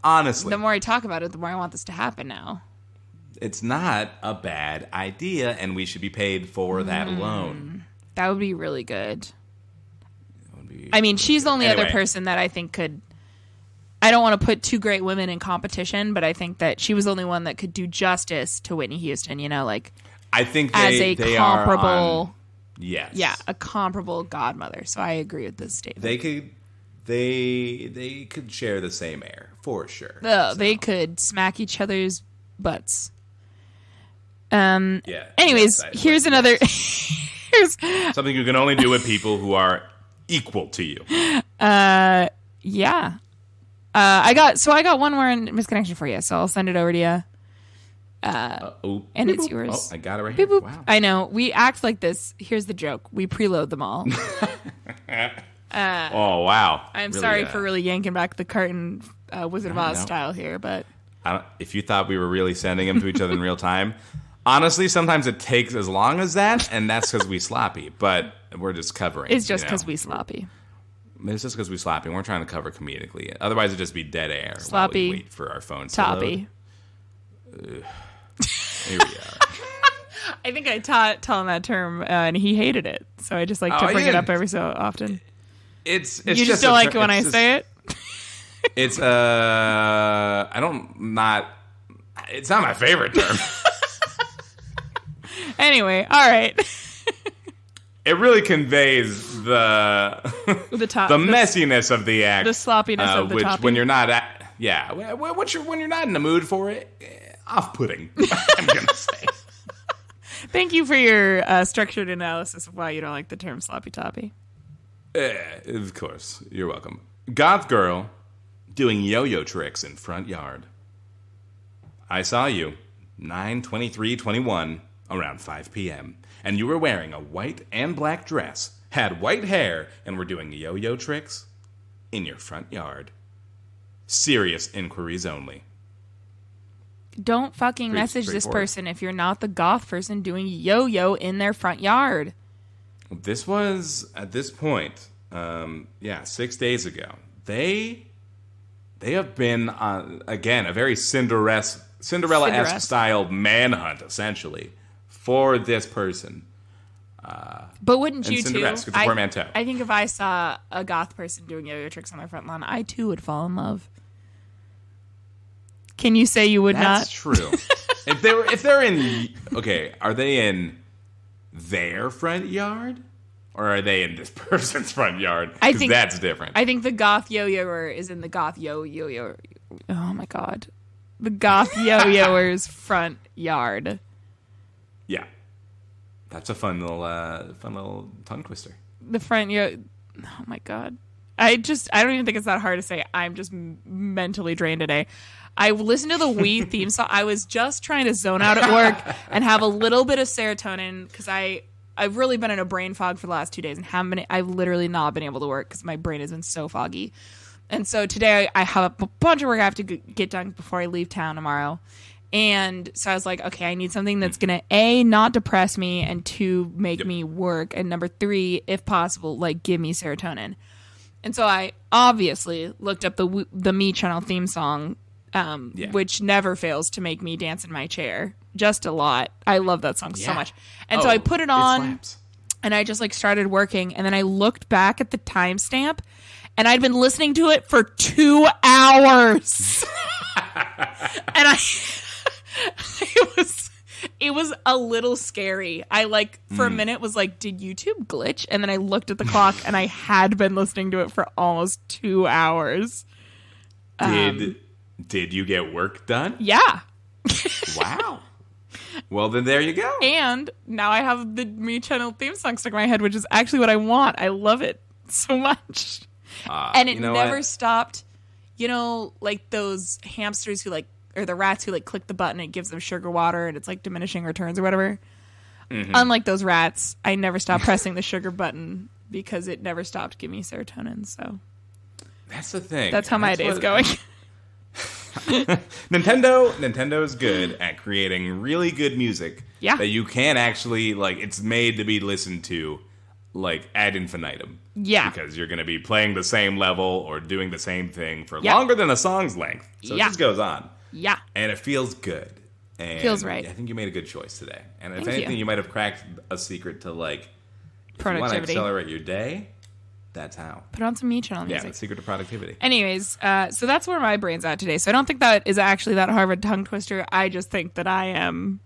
honestly. The more I talk about it, the more I want this to happen now. It's not a bad idea, and we should be paid for that alone. That would be really good. I mean, she's the only other person that I think could... I don't want to put two great women in competition, but I think that she was the only one that could do justice to Whitney Houston, you know, like... I think as a comparable... Yes. Yeah, a comparable godmother. So I agree with this statement. They could share the same air, for sure. They could smack each other's butts. Yeah. Anyways, here's another... here's something you can only do with people who are equal to you. Yeah. I got one more misconnection for you, so I'll send it over to you. And it's yours. Oh, I got it right here. Wow. I know. We act like this. Here's the joke. We preload them all. Oh, wow. I'm really, sorry for really yanking back the curtain Wizard of Oz style here, but... if you thought we were really sending them to each other in real time, honestly, sometimes it takes as long as that, and that's because we sloppy, but we're just covering. It's just because we sloppy. It's just because we sloppy. We're trying to cover comedically. Otherwise, it'd just be dead air sloppy, while we wait for our phones toppy. To load. Here we are. I think I taught him that term, and he hated it. So I just like to bring it up every so often. It's you just don't like it when I say it? It's it's not my favorite term. Anyway, all right. It really conveys the messiness of the act, the sloppiness of the topping. When you're not when you're not in the mood for it, off-putting. I'm gonna say. Thank you for your structured analysis of why you don't like the term sloppy toppy. Of course, you're welcome. Goth girl doing yo-yo tricks in front yard. I saw you 9/23/21 around 5 p.m. and you were wearing a white and black dress, had white hair, and were doing yo-yo tricks in your front yard. Serious inquiries only. Don't fucking message this person if you're not the goth person doing yo-yo in their front yard. This was, at this point, 6 days ago. They have been on, again, a very Cinderella-esque style manhunt, essentially, for this person. But wouldn't you too? I think if I saw a goth person doing yo-yo tricks on their front lawn, I too would fall in love. Can you say you would not? That's true. If they're in, okay, are they in their front yard, or are they in this person's front yard? I think that's different. I think the goth yo-yoer is in the goth yo-yo. Oh my god, the goth yo-yoer's front yard. Yeah. That's a fun little tongue twister. The front, oh my God. I don't even think it's that hard to say. I'm just mentally drained today. I listened to the Wii theme song. I was just trying to zone out at work and have a little bit of serotonin because I've really been in a brain fog for the last 2 days and I've literally not been able to work because my brain has been so foggy. And so today I have a bunch of work I have to get done before I leave town tomorrow. And so I was like, okay, I need something that's going to, A, not depress me, and 2, make me work. And number 3, if possible, like give me serotonin. And so I obviously looked up the Me Channel theme song, which never fails to make me dance in my chair. Just a lot. I love that song so much. And so I put it on and I just like started working. And then I looked back at the timestamp and I'd been listening to it for 2 hours. And it was a little scary. I for a minute was like, did YouTube glitch? And then I looked at the clock and I had been listening to it for almost 2 hours. Did you get work done? Yeah. Wow. Well, then there you go. And now I have the Me Channel theme song stuck in my head, which is actually what I want. I love it so much. And it never stopped. You know, like those hamsters who or the rats who click the button, it gives them sugar water and it's like diminishing returns or whatever. Mm-hmm. Unlike those rats, I never stopped pressing the sugar button because it never stopped giving me serotonin. So that's the thing. That's how my day is going. Nintendo is good at creating really good music that you can actually it's made to be listened to ad infinitum. Yeah. Because you're going to be playing the same level or doing the same thing for longer than a song's length. So it just goes on. Yeah. And it feels good. And feels right. I think you made a good choice today. And if anything, you might have cracked a secret to if productivity. You want to accelerate your day, that's how. Put on some Me Channel music. Yeah, the secret to productivity. Anyways, so that's where my brain's at today. So I don't think that is actually that hard of a tongue twister. I just think that I am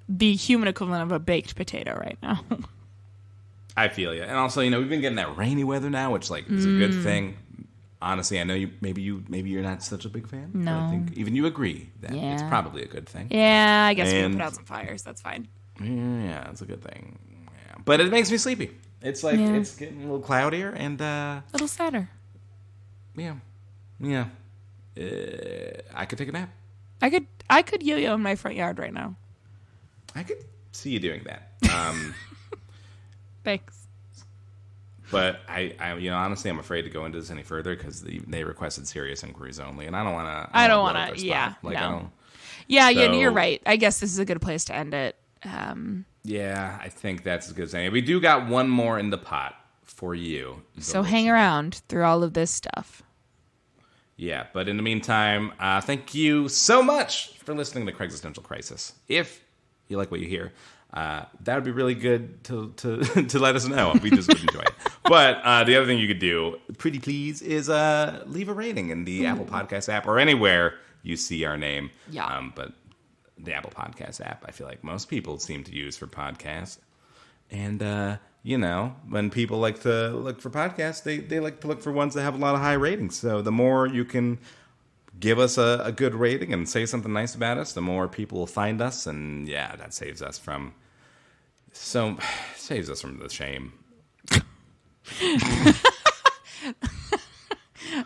the human equivalent of a baked potato right now. I feel you. And also, we've been getting that rainy weather now, which is a good thing. Honestly, I know maybe you're not such a big fan. No. But I think even you agree that it's probably a good thing. Yeah, I guess we can put out some fires. That's fine. Yeah, it's a good thing. Yeah. But it makes me sleepy. It's it's getting a little cloudier and a little sadder. Yeah. I could take a nap. I could yo-yo in my front yard right now. I could see you doing that. Thanks. But I honestly, I'm afraid to go into this any further because they requested serious inquiries only, and I don't want to. I don't want to. Yeah, no. Yeah, you're right. I guess this is a good place to end it. Yeah, I think that's a good thing. We do got one more in the pot for you. So hang around through all of this stuff. Yeah, but in the meantime, thank you so much for listening to Craig's Existential Crisis. If you like what you hear, that would be really good to let us know. We just would enjoy it. But the other thing you could do, pretty please, is leave a rating in the Apple Podcast app or anywhere you see our name. Yeah. But the Apple Podcast app, I feel like most people seem to use for podcasts. And, when people like to look for podcasts, they like to look for ones that have a lot of high ratings. So the more you can give us a good rating and say something nice about us, the more people will find us. And, yeah, that saves us from the shame.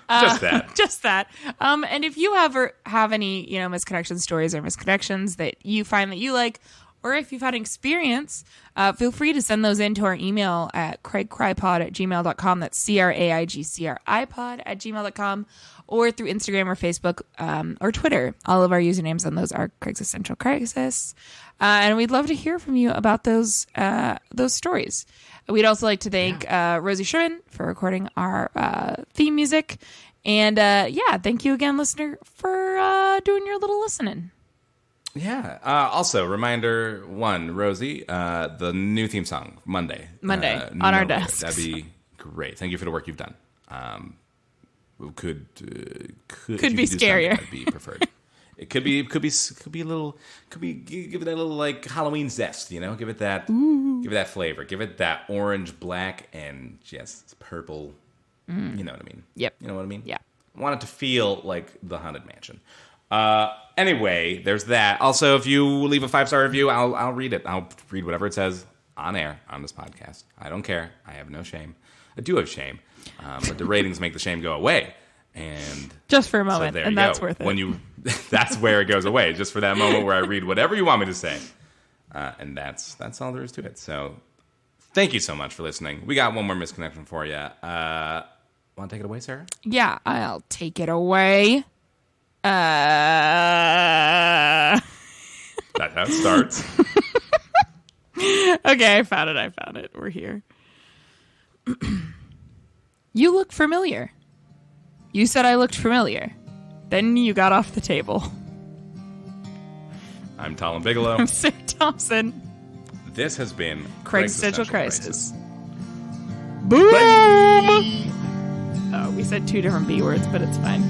Just that. And if you ever have any, misconnection stories or misconnections that you find that you like, or if you've had experience, feel free to send those in to our email at craigcrypod@gmail.com. That's CRAIGCRIPod@gmail.com, or through Instagram or Facebook or Twitter. All of our usernames on those are Craig's Essential Crisis. And we'd love to hear from you about those stories. We'd also like to thank Rosie Sherman for recording our theme music. And thank you again, listener, for doing your little listening. Yeah. Also, reminder one, Rosie, the new theme song, Monday on our desks. That'd be great. Thank you for the work you've done. Could be scarier. That'd be preferred. It could be give it that little Halloween zest, give it that flavor, give it that orange, black, and just purple. You know what I mean? Yep. You know what I mean? Yeah. I want it to feel like the Haunted Mansion. Anyway, there's that. Also, if you leave a 5-star review, I'll read it. I'll read whatever it says on air on this podcast. I don't care. I have no shame. I do have shame, but the ratings make the shame go away. And just for a moment, so and that's worth it. When you, that's where it goes away. Just for that moment where I read whatever you want me to say, and that's all there is to it. So, thank you so much for listening. We got one more misconnection for you. Want to take it away, Sarah? Yeah, I'll take it away. That's how it starts. Okay, I found it. We're here. You look familiar. You said I looked familiar. Then you got off the table. I'm Talon Bigelow. I'm Sarah Thompson. This has been Craig's Existential Crisis. Boom! Oh, we said 2 different B words, but it's fine.